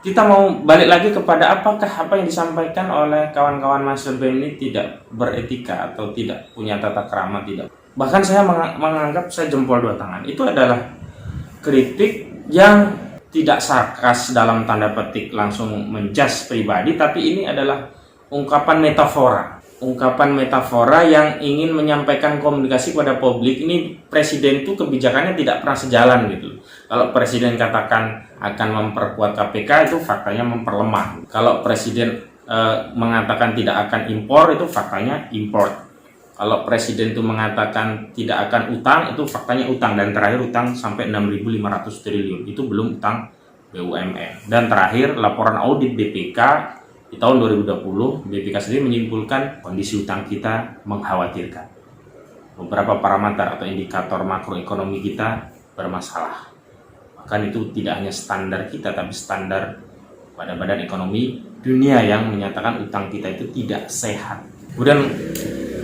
kita mau balik lagi kepada apakah apa yang disampaikan oleh kawan-kawan mahasiswa BEM ini tidak beretika atau tidak punya tata krama, tidak. Bahkan saya menganggap saya jempol dua tangan. Itu adalah kritik yang tidak sarkas dalam tanda petik langsung menjudge pribadi, tapi ini adalah ungkapan metafora yang ingin menyampaikan komunikasi kepada publik. Ini presiden itu kebijakannya tidak pernah sejalan gitu. Kalau presiden katakan akan memperkuat KPK, itu faktanya memperlemah. Kalau presiden mengatakan tidak akan impor, itu faktanya import. Kalau presiden itu mengatakan tidak akan utang, itu faktanya utang. Dan terakhir utang sampai 6.500 triliun, itu belum utang BUMN. Dan terakhir laporan audit BPK di tahun 2020, BPK sendiri menyimpulkan kondisi utang kita mengkhawatirkan. Beberapa parameter atau indikator makroekonomi kita bermasalah. Bahkan itu tidak hanya standar kita, tapi standar pada Badan Ekonomi Dunia yang menyatakan utang kita itu tidak sehat. Kemudian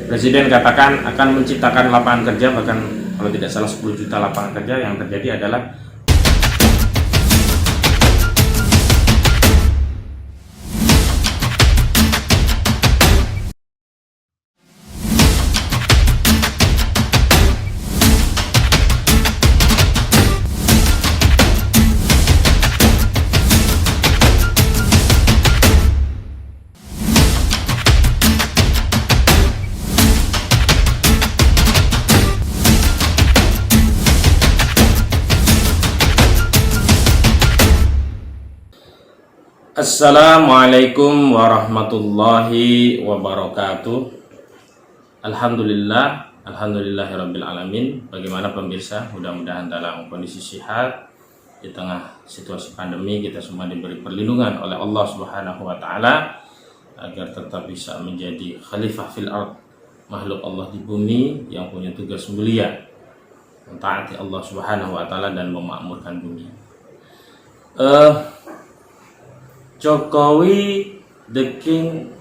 Presiden katakan akan menciptakan lapangan kerja, bahkan kalau tidak salah 10 juta lapangan kerja. Yang terjadi adalah Assalamualaikum warahmatullahi wabarakatuh. Alhamdulillahirabbil alamin. Bagaimana pemirsa? Mudah-mudahan dalam kondisi sehat di tengah situasi pandemi. Kita semua diberi perlindungan oleh Allah Subhanahu wa taala agar tetap bisa menjadi khalifah fil ard, makhluk Allah di bumi yang punya tugas mulia, mentaati Allah Subhanahu wa taala dan memakmurkan bumi. Jokowi the king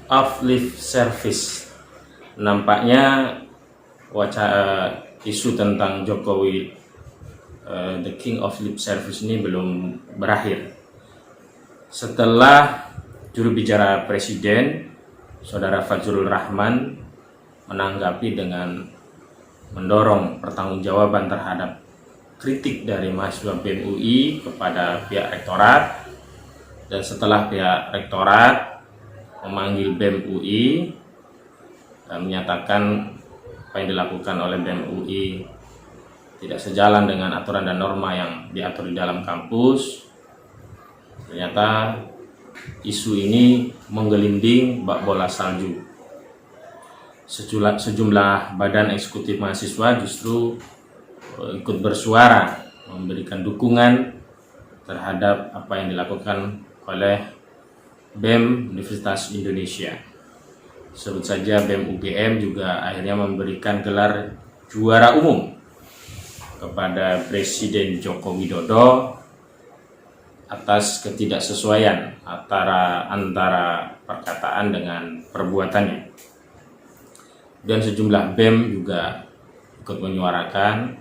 of lip service. Nampaknya isu tentang Jokowi the king of lip service ini belum berakhir. Setelah juru bicara presiden, Saudara Fajrul Rahman, menanggapi dengan mendorong pertanggungjawaban terhadap kritik dari mahasiswa BEM UI kepada pihak rektorat. Dan setelah pihak rektorat memanggil BEM UI dan menyatakan apa yang dilakukan oleh BEM UI tidak sejalan dengan aturan dan norma yang diatur di dalam kampus, ternyata isu ini menggelinding bak bola salju. Sejumlah badan eksekutif mahasiswa justru ikut bersuara memberikan dukungan terhadap apa yang dilakukan oleh BEM Universitas Indonesia. Sebut saja BEM UGM juga akhirnya memberikan gelar juara umum kepada Presiden Joko Widodo atas ketidaksesuaian antara perkataan dengan perbuatannya. Dan sejumlah BEM juga ikut menyuarakan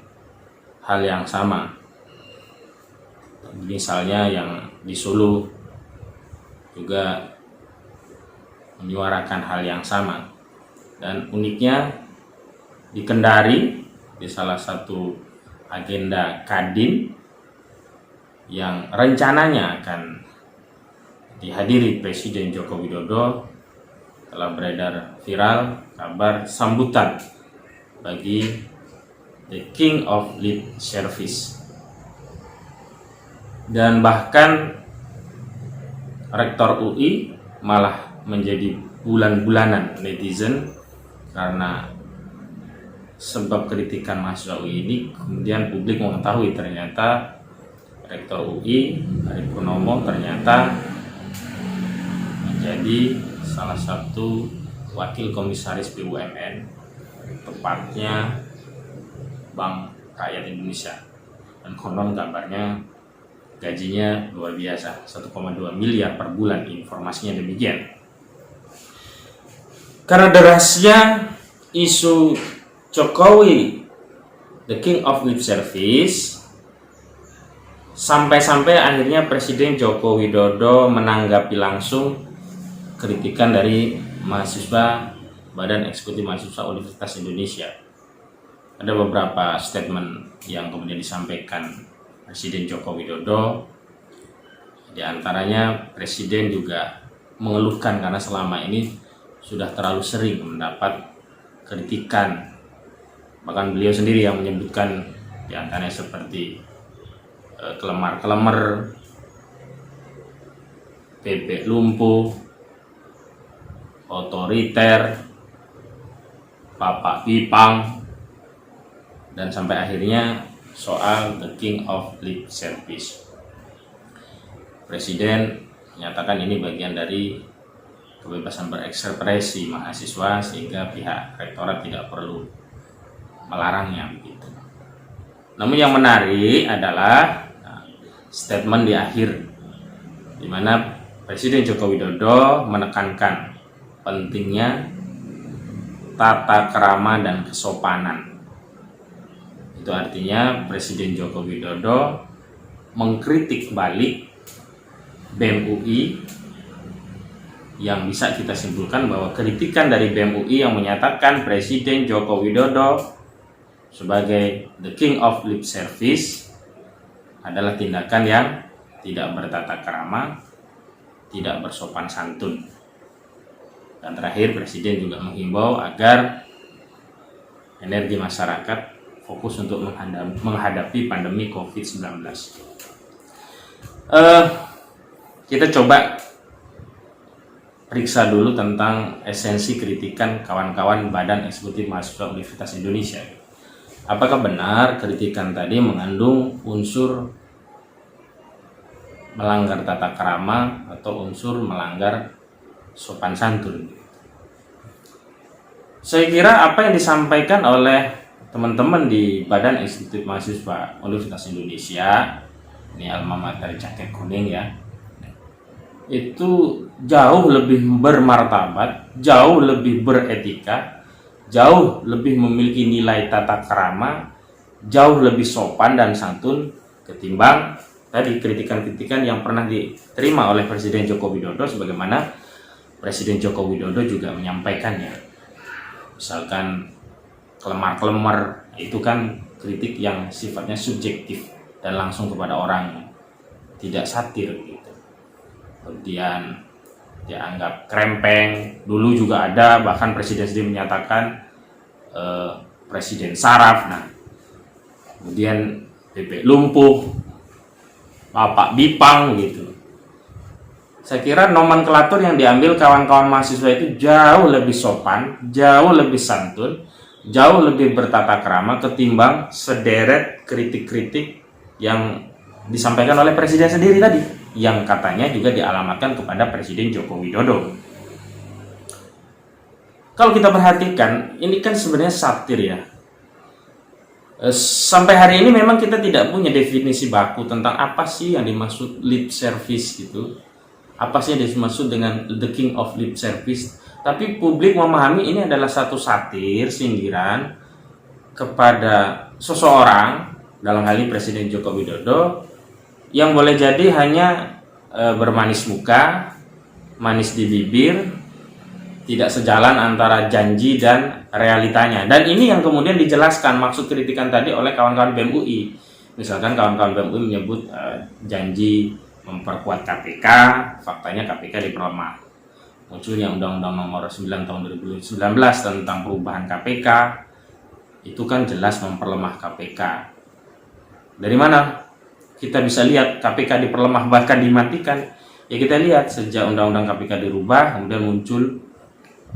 hal yang sama. Misalnya yang di Solo juga menyuarakan hal yang sama. Dan uniknya di Kendari, di salah satu agenda Kadin yang rencananya akan dihadiri Presiden Joko Widodo, telah beredar viral kabar sambutan bagi the king of lip service. Dan bahkan Rektor UI malah menjadi bulan-bulanan netizen karena sebab kritikan mahasiswa UI ini. Kemudian publik mengetahui ternyata Rektor UI Arief Purnomo ternyata menjadi salah satu wakil komisaris BUMN, tepatnya Bank Rakyat Indonesia. Dan konon kabarnya gajinya luar biasa, 1,2 miliar per bulan, informasinya demikian. Karena derasnya isu Jokowi the king of lip service, Sampai-sampai akhirnya Presiden Joko Widodo menanggapi langsung kritikan dari mahasiswa Badan Eksekutif Mahasiswa Universitas Indonesia. Ada beberapa statement yang kemudian disampaikan Presiden Joko Widodo. Di antaranya Presiden juga mengeluhkan karena selama ini sudah terlalu sering mendapat kritikan. Bahkan beliau sendiri yang menyebutkan di antaranya seperti kelemar-kelemar, bebek lumpuh, otoriter, bapak pipang, dan sampai akhirnya soal the king of lip service. Presiden menyatakan ini bagian dari kebebasan berekspresi mahasiswa sehingga pihak rektorat tidak perlu melarangnya begitu. Namun yang menarik adalah statement di akhir, di mana Presiden Joko Widodo menekankan pentingnya tata krama dan kesopanan. Itu artinya Presiden Joko Widodo mengkritik balik BEM UI, yang bisa kita simpulkan bahwa kritikan dari BEM UI yang menyatakan Presiden Joko Widodo sebagai the king of lip service adalah tindakan yang tidak bertata krama, tidak bersopan santun. Dan terakhir, Presiden juga menghimbau agar energi masyarakat fokus untuk menghadapi pandemi COVID-19. Kita coba periksa dulu tentang esensi kritikan kawan-kawan Badan Eksekutif Mahasiswa Universitas Indonesia. Apakah benar kritikan tadi mengandung unsur melanggar tata krama atau unsur melanggar sopan santun? Saya kira apa yang disampaikan oleh teman-teman di Badan Eksekutif Mahasiswa Universitas Indonesia, ini alma mater jaket kuning ya, itu jauh lebih bermartabat, jauh lebih beretika, jauh lebih memiliki nilai tata krama, jauh lebih sopan dan santun ketimbang tadi kritikan-kritikan yang pernah diterima oleh Presiden Joko Widodo, sebagaimana Presiden Joko Widodo juga menyampaikannya. Misalkan kelemar-kelemar, itu kan kritik yang sifatnya subjektif dan langsung kepada orang, tidak satir gitu. Kemudian dianggap krempeng, dulu juga ada, bahkan Presiden sendiri menyatakan Presiden saraf. Nah, kemudian bebek lumpuh, bapak bipang gitu. Saya kira nomenklatur yang diambil kawan-kawan mahasiswa itu jauh lebih sopan, jauh lebih santun, jauh lebih bertata krama ketimbang sederet kritik-kritik yang disampaikan oleh Presiden sendiri tadi, yang katanya juga dialamatkan kepada Presiden Joko Widodo. Kalau kita perhatikan, ini kan sebenarnya satir ya. Sampai hari ini memang kita tidak punya definisi baku tentang apa sih yang dimaksud lip service gitu. Apa sih yang dimaksud dengan the king of lip service. Tapi publik memahami ini adalah satu satir, sindiran kepada seseorang, dalam hal ini Presiden Joko Widodo, yang boleh jadi hanya bermanis muka, manis di bibir, tidak sejalan antara janji dan realitanya. Dan ini yang kemudian dijelaskan maksud kritikan tadi oleh kawan-kawan BEM UI. Misalkan kawan-kawan BEM UI menyebut janji memperkuat KPK, faktanya KPK diperlemah. Munculnya Undang-Undang Nomor 9 Tahun 2019 tentang perubahan KPK, itu kan jelas memperlemah KPK. Dari mana kita bisa lihat KPK diperlemah bahkan dimatikan? Ya kita lihat sejak Undang-Undang KPK dirubah, kemudian muncul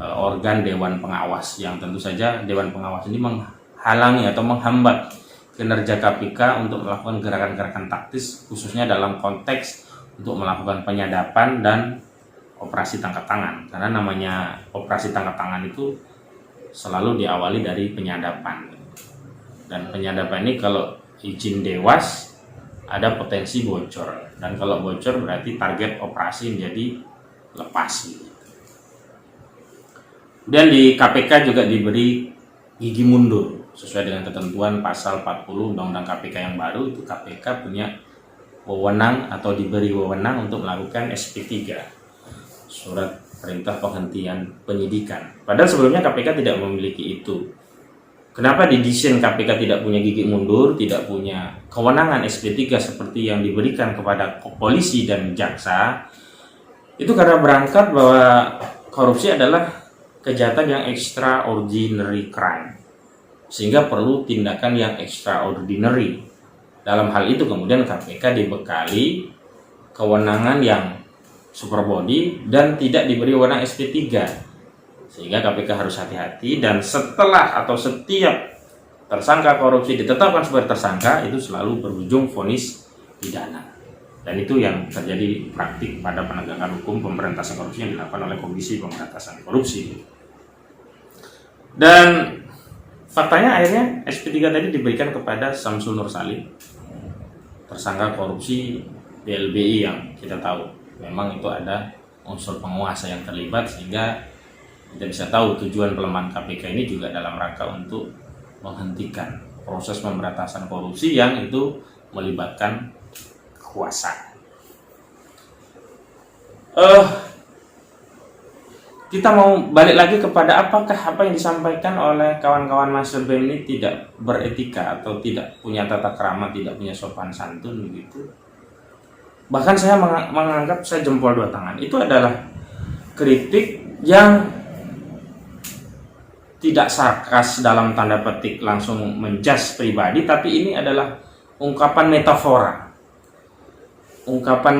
organ Dewan Pengawas, yang tentu saja Dewan Pengawas ini menghalangi atau menghambat kinerja KPK untuk melakukan gerakan-gerakan taktis, khususnya dalam konteks untuk melakukan penyadapan dan operasi tangkap tangan. Karena namanya operasi tangkap tangan itu selalu diawali dari penyadapan. Dan penyadapan ini kalau izin Dewas ada potensi bocor, dan kalau bocor berarti target operasi menjadi lepas. Dan di KPK juga diberi gigi mundur sesuai dengan ketentuan pasal 40 Undang-Undang KPK yang baru. Itu KPK punya wewenang atau diberi wewenang untuk melakukan SP3, surat perintah penghentian penyidikan. Padahal sebelumnya KPK tidak memiliki itu. Kenapa didesain KPK tidak punya gigi mundur, tidak punya kewenangan SP3 seperti yang diberikan kepada polisi dan jaksa? Itu karena berangkat bahwa korupsi adalah kejahatan yang extraordinary crime, sehingga perlu tindakan yang extraordinary. Dalam hal itu kemudian KPK dibekali kewenangan yang super body dan tidak diberi wewenang SP3, sehingga KPK harus hati-hati. Dan setelah atau setiap tersangka korupsi ditetapkan sebagai tersangka, itu selalu berujung vonis pidana. Dan itu yang terjadi praktik pada penegakan hukum pemberantasan korupsi yang dilakukan oleh Komisi Pemberantasan Korupsi. Dan faktanya akhirnya SP3 tadi diberikan kepada Samsul Nur Salim, tersangka korupsi BLBI yang kita tahu memang itu ada unsur penguasa yang terlibat, sehingga kita bisa tahu tujuan pelemahan KPK ini juga dalam rangka untuk menghentikan proses pemberantasan korupsi yang itu melibatkan kekuasaan. Kita mau balik lagi kepada apakah apa yang disampaikan oleh kawan-kawan Master BEM ini tidak beretika atau tidak punya tata krama, tidak punya sopan santun begitu. Bahkan saya menganggap, saya jempol dua tangan, itu adalah kritik yang tidak sarkas dalam tanda petik langsung menjudge pribadi, tapi ini adalah ungkapan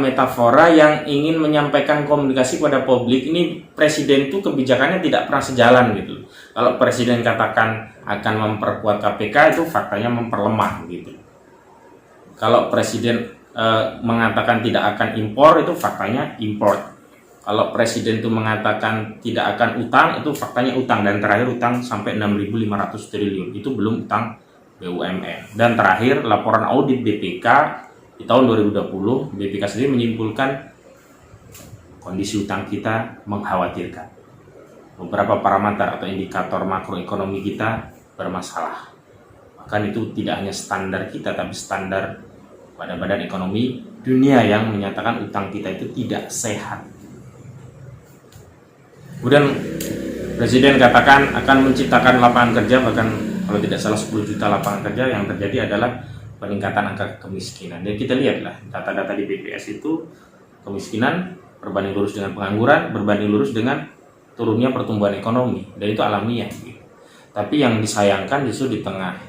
metafora yang ingin menyampaikan komunikasi kepada publik. Ini presiden itu kebijakannya tidak pernah sejalan gitu. Kalau presiden katakan akan memperkuat KPK, itu faktanya memperlemah gitu. Kalau presiden mengatakan tidak akan impor, itu faktanya import. Kalau presiden itu mengatakan tidak akan utang, itu faktanya utang. Dan terakhir utang sampai 6.500 triliun, itu belum utang BUMN. Dan terakhir laporan audit BPK di tahun 2020, BPK sendiri menyimpulkan kondisi utang kita mengkhawatirkan. Beberapa parameter atau indikator makroekonomi kita bermasalah. Bahkan itu tidak hanya standar kita, tapi standar pada Badan Ekonomi Dunia yang menyatakan utang kita itu tidak sehat. Kemudian presiden katakan akan menciptakan lapangan kerja, bahkan kalau tidak salah 10 juta lapangan kerja. Yang terjadi adalah peningkatan angka kemiskinan. Dan kita lihatlah data-data di BPS itu, kemiskinan berbanding lurus dengan pengangguran, berbanding lurus dengan turunnya pertumbuhan ekonomi, dan itu alamiah gitu. Tapi yang disayangkan justru di tengah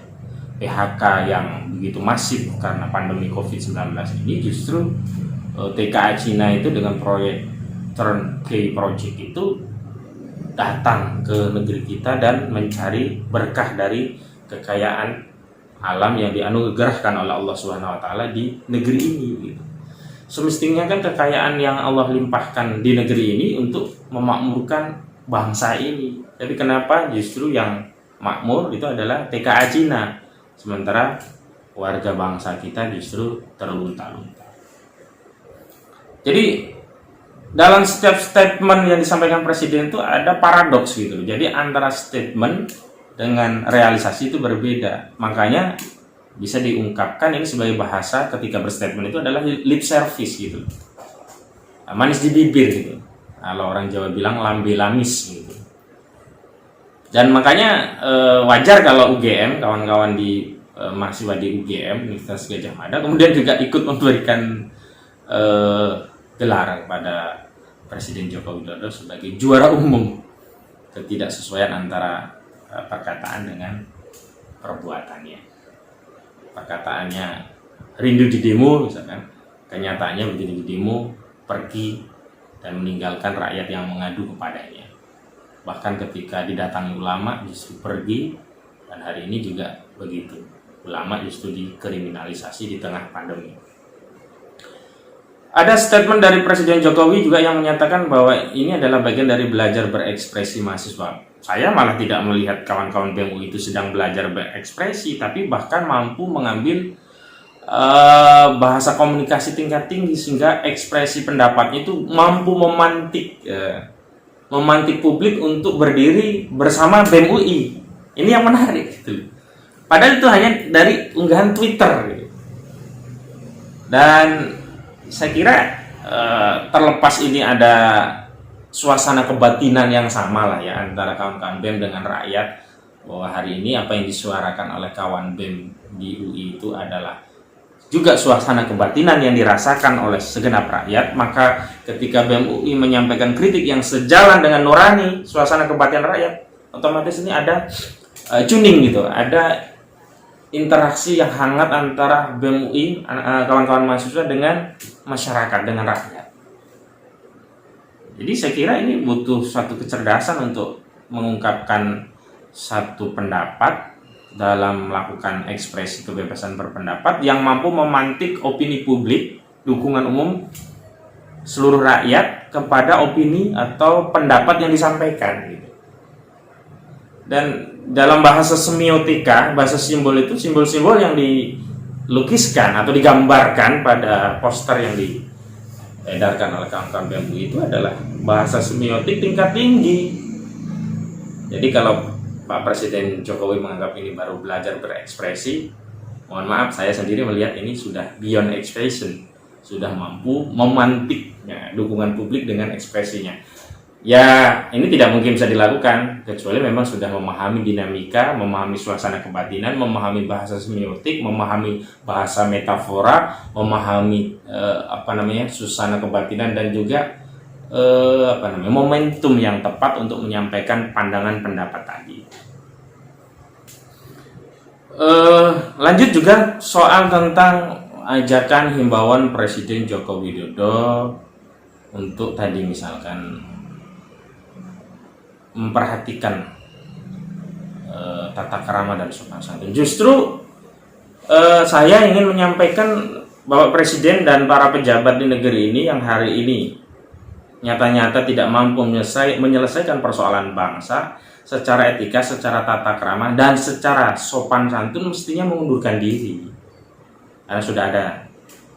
PHK yang begitu masif karena pandemi COVID-19 ini, justru TKA Cina itu dengan proyek Turnkey Project itu datang ke negeri kita dan mencari berkah dari kekayaan alam yang dianugerahkan oleh Allah Subhanahu wa taala di negeri ini gitu. Semestinya kan kekayaan yang Allah limpahkan di negeri ini untuk memakmurkan bangsa ini. Tapi kenapa justru yang makmur itu adalah TKA Cina, sementara warga bangsa kita justru terlunta-lunta. Jadi dalam setiap statement yang disampaikan presiden itu ada paradoks gitu. Jadi antara statement dengan realisasi itu berbeda. Makanya bisa diungkapkan ini sebagai bahasa ketika berstatement itu adalah lip service gitu. Manis di bibir gitu. Kalau orang Jawa bilang lambe lamis gitu. Dan makanya wajar kalau UGM, kawan-kawan di mahasiswa di UGM Universitas Gadjah Mada kemudian juga ikut memberikan gelar kepada Presiden Joko Widodo sebagai juara umum ketidaksesuaian antara perkataan dengan perbuatannya. Perkataannya rindu di demo misalkan, kenyataannya begitu di demo pergi dan meninggalkan rakyat yang mengadu kepadanya. Bahkan ketika didatangi ulama justru pergi, dan hari ini juga begitu. Ulama justru dikriminalisasi di tengah pandemi. Ada statement dari Presiden Jokowi juga yang menyatakan bahwa ini adalah bagian dari belajar berekspresi mahasiswa. Saya malah tidak melihat kawan-kawan BEM UI itu sedang belajar berekspresi, tapi bahkan mampu mengambil bahasa komunikasi tingkat tinggi sehingga ekspresi pendapatnya itu mampu memantik publik untuk berdiri bersama BEM UI. Ini yang menarik gitu. Padahal itu hanya dari unggahan Twitter gitu. Dan saya kira terlepas ini ada suasana kebatinan yang sama lah ya antara kawan-kawan BEM dengan rakyat, bahwa hari ini apa yang disuarakan oleh kawan BEM di UI itu adalah juga suasana kebatinan yang dirasakan oleh segenap rakyat. Maka ketika BEM UI menyampaikan kritik yang sejalan dengan nurani suasana kebatinan rakyat, otomatis ini ada tuning gitu, ada interaksi yang hangat antara BEM UI, kawan-kawan mahasiswa dengan masyarakat, dengan rakyat. Jadi saya kira ini butuh suatu kecerdasan untuk mengungkapkan satu pendapat dalam melakukan ekspresi kebebasan berpendapat yang mampu memantik opini publik, dukungan umum seluruh rakyat kepada opini atau pendapat yang disampaikan gitu. Dan dalam bahasa semiotika, bahasa simbol itu simbol-simbol yang dilukiskan atau digambarkan pada poster yang diedarkan oleh kawan-kawan BEM UI itu adalah bahasa semiotik tingkat tinggi. Jadi kalau Pak Presiden Jokowi menganggap ini baru belajar berekspresi, mohon maaf, saya sendiri melihat ini sudah beyond expression, sudah mampu memantik dukungan publik dengan ekspresinya. Ya, ini tidak mungkin bisa dilakukan kecuali memang sudah memahami dinamika, memahami suasana kebatinan, memahami bahasa semiotik, memahami bahasa metafora, memahami suasana kebatinan dan juga momentum yang tepat untuk menyampaikan pandangan pendapat tadi. Lanjut juga soal tentang ajakan himbauan Presiden Joko Widodo untuk tadi misalkan memperhatikan tata krama dan sopan santun. Justru saya ingin menyampaikan bahwa Presiden dan para pejabat di negeri ini yang hari ini nyata-nyata tidak mampu menyelesaikan persoalan bangsa secara etika, secara tata krama, dan secara sopan santun mestinya mengundurkan diri. Karena sudah ada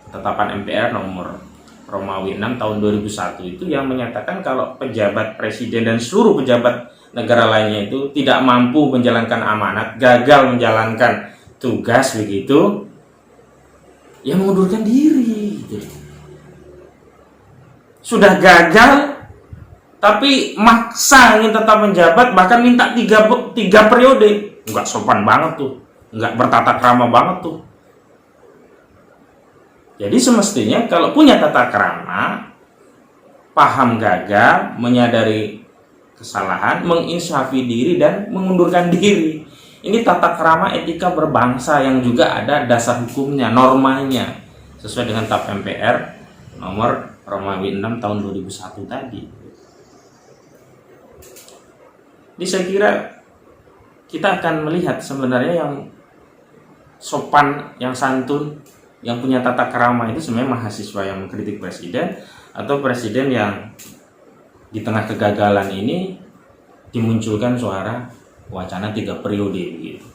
ketetapan MPR nomor Romawi 6 tahun 2001 itu yang menyatakan kalau pejabat presiden dan seluruh pejabat negara lainnya itu tidak mampu menjalankan amanat, gagal menjalankan tugas begitu, ya mengundurkan diri gitu. Sudah gagal tapi maksa ingin tetap menjabat, bahkan minta tiga periode. Enggak sopan banget tuh, enggak bertata krama banget tuh. Jadi semestinya kalau punya tata krama, paham gagal, menyadari kesalahan, menginsafi diri dan mengundurkan diri. Ini tata krama etika berbangsa yang juga ada dasar hukumnya, normanya sesuai dengan TAP MPR nomor Romawi 6 tahun 2001 tadi. Jadi saya kira kita akan melihat sebenarnya yang sopan, yang santun, yang punya tata krama itu sebenarnya mahasiswa yang mengkritik presiden, atau presiden yang di tengah kegagalan ini dimunculkan suara wacana 3 periode gitu.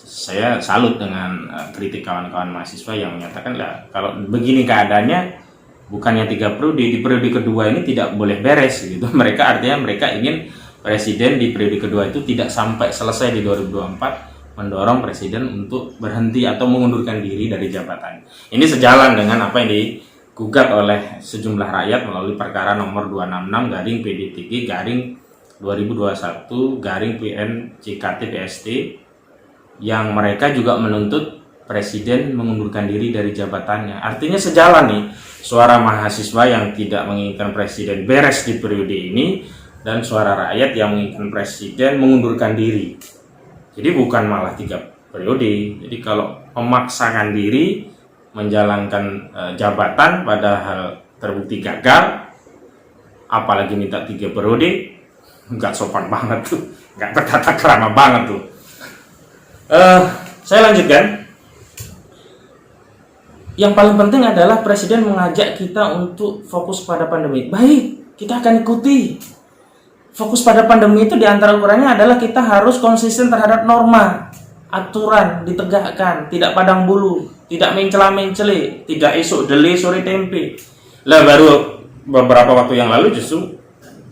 Saya salut dengan kritik kawan-kawan mahasiswa yang menyatakan lah kalau begini keadaannya bukannya 3 periode, di periode kedua ini tidak boleh beres gitu. Mereka ingin presiden di periode kedua itu tidak sampai selesai di 2024, mendorong presiden untuk berhenti atau mengundurkan diri dari jabatan. Ini sejalan dengan apa yang digugat oleh sejumlah rakyat melalui perkara nomor 266 garing PD3 garing 2021 garing PN CKT PST, yang mereka juga menuntut presiden mengundurkan diri dari jabatannya. Artinya sejalan nih suara mahasiswa yang tidak menginginkan presiden beres di periode ini dan suara rakyat yang menginginkan presiden mengundurkan diri. Jadi bukan malah 3 periode. Jadi kalau memaksakan diri menjalankan jabatan padahal terbukti gagal, apalagi minta 3 periode, nggak sopan banget tuh, nggak bertata krama banget tuh. Saya lanjutkan. Yang paling penting adalah presiden mengajak kita untuk fokus pada pandemi. Baik, kita akan ikuti. Fokus pada pandemi itu diantara ukurannya adalah kita harus konsisten terhadap norma, aturan ditegakkan, tidak padang bulu, tidak mencela-mencele, tidak esok dele sore tempe. Lah baru beberapa waktu yang lalu justru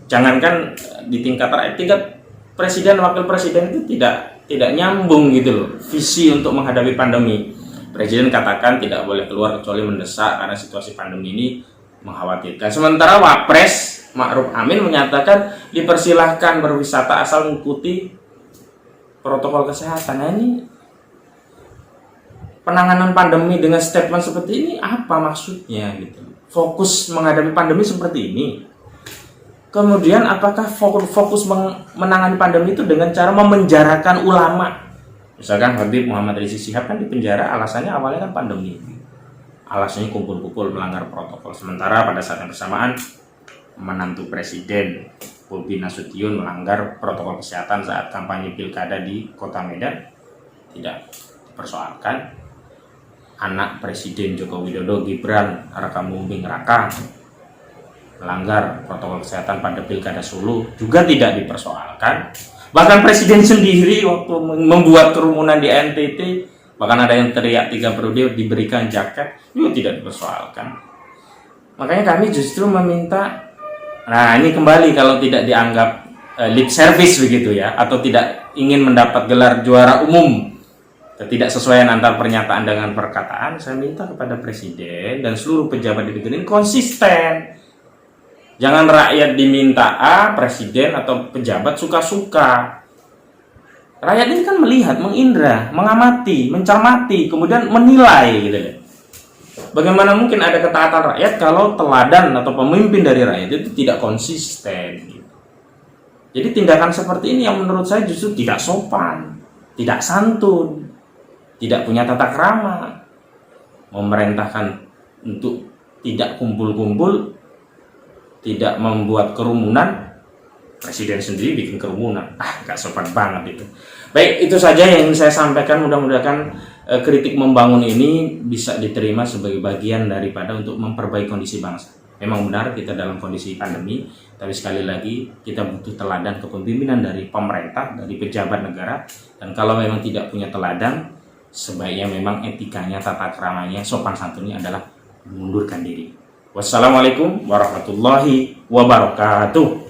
jangankan di tingkat rakyat, tingkat presiden wakil presiden itu tidak nyambung gitu loh visi untuk menghadapi pandemi. Presiden katakan tidak boleh keluar kecuali mendesak karena situasi pandemi ini mengkhawatirkan. Sementara Wapres Ma'ruf Amin menyatakan dipersilahkan berwisata asal mengikuti protokol kesehatan. Nah, ini penanganan pandemi dengan statement seperti ini apa maksudnya gitu? Fokus menghadapi pandemi seperti ini. Kemudian apakah fokus menangani pandemi itu dengan cara memenjarakan ulama? Misalkan Habib Muhammad Rizik Syihab kan dipenjara alasannya awalnya kan pandemi. Alasannya kumpul-kumpul melanggar protokol. Sementara pada saat yang bersamaan menantu presiden Bobi Nasution melanggar protokol kesehatan saat kampanye pilkada di Kota Medan, tidak dipersoalkan. Anak Presiden Joko Widodo Gibran Rakabuming Raka melanggar protokol kesehatan pada pilkada Solo juga tidak dipersoalkan. Bahkan presiden sendiri waktu membuat kerumunan di NTT, bahkan ada yang teriak 3 periode diberikan jaket, juga tidak dipersoalkan. Makanya kami justru meminta, nah ini kembali kalau tidak dianggap lip service begitu ya, atau tidak ingin mendapat gelar juara umum, ketidaksesuaian antar pernyataan dengan perkataan, saya minta kepada presiden dan seluruh pejabat di negeri ini konsisten. Jangan rakyat diminta A, presiden atau pejabat suka-suka. Rakyat ini kan melihat, mengindra, mengamati, mencermati, kemudian menilai gitu deh. Bagaimana mungkin ada ketaatan rakyat kalau teladan atau pemimpin dari rakyat itu tidak konsisten gitu. Jadi tindakan seperti ini yang menurut saya justru tidak sopan, tidak santun, tidak punya tata krama. Memerintahkan untuk tidak kumpul-kumpul, tidak membuat kerumunan, presiden sendiri bikin kerumunan. Gak sopan banget itu. Baik, itu saja yang ingin saya sampaikan. Mudah-mudahan kritik membangun ini bisa diterima sebagai bagian daripada untuk memperbaiki kondisi bangsa. Memang benar kita dalam kondisi pandemi, tapi sekali lagi kita butuh teladan kepemimpinan dari pemerintah, dari pejabat negara. Dan kalau memang tidak punya teladan, sebaiknya memang etikanya, tata keramanya, sopan santunnya adalah mengundurkan diri. Wassalamualaikum warahmatullahi wabarakatuh.